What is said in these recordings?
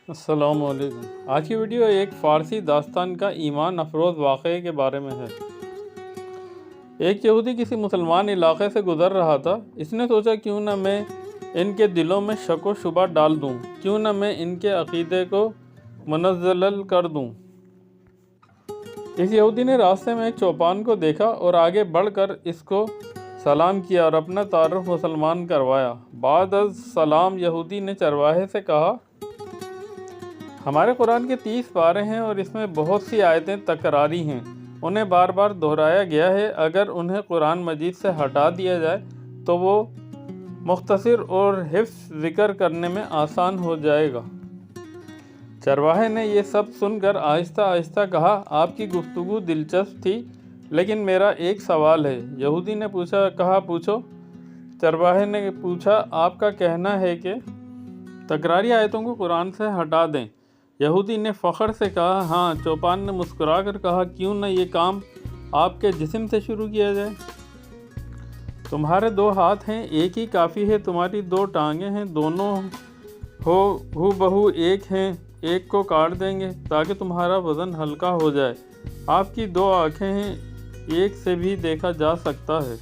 السلام علیکم۔ آج کی ویڈیو ایک فارسی داستان کا ایمان افروز واقعے کے بارے میں ہے۔ ایک یہودی کسی مسلمان علاقے سے گزر رہا تھا۔ اس نے سوچا کیوں نہ میں ان کے دلوں میں شک و شبہ ڈال دوں، کیوں نہ میں ان کے عقیدے کو منزل کر دوں۔ اس یہودی نے راستے میں ایک چوپان کو دیکھا اور آگے بڑھ کر اس کو سلام کیا اور اپنا تعارف مسلمان کروایا۔ بعد از سلام یہودی نے چرواہے سے کہا، ہمارے قرآن کے 30 پارے ہیں اور اس میں بہت سی آیتیں تکراری ہیں، انہیں بار بار دہرایا گیا ہے۔ اگر انہیں قرآن مجید سے ہٹا دیا جائے تو وہ مختصر اور حفظ ذکر کرنے میں آسان ہو جائے گا۔ چرواہے نے یہ سب سن کر آہستہ آہستہ کہا، آپ کی گفتگو دلچسپ تھی، لیکن میرا ایک سوال ہے۔ یہودی نے کہا پوچھو۔ چرواہے نے پوچھا، آپ کا کہنا ہے کہ تکراری آیتوں کو قرآن سے ہٹا دیں؟ یہودی نے فخر سے کہا، ہاں۔ چوپان نے مسکرا کر کہا، کیوں نہ یہ کام آپ کے جسم سے شروع کیا جائے؟ تمہارے 2 ہاتھ ہیں، ایک ہی کافی ہے۔ تمہاری 2 ٹانگیں ہیں، دونوں ہو بہو ایک ہیں، ایک کو کاٹ دیں گے تاکہ تمہارا وزن ہلکا ہو جائے۔ آپ کی 2 آنکھیں ہیں، ایک سے بھی دیکھا جا سکتا ہے۔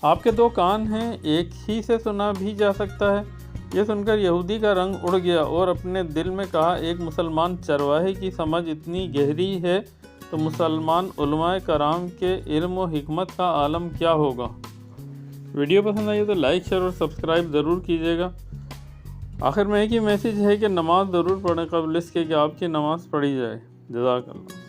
آپ کے 2 کان ہیں، ایک ہی سے سنا بھی جا سکتا ہے۔ یہ سن کر یہودی کا رنگ اڑ گیا اور اپنے دل میں کہا، ایک مسلمان چرواہے کی سمجھ اتنی گہری ہے تو مسلمان علماء کرام کے علم و حکمت کا عالم کیا ہوگا۔ ویڈیو پسند آئی تو لائک، شیئر اور سبسکرائب ضرور کیجیے گا۔ آخر میں ایک ہی میسیج ہے کہ نماز ضرور پڑھیں قبل اس کے کہ آپ کی نماز پڑھی جائے۔ جزاک اللہ۔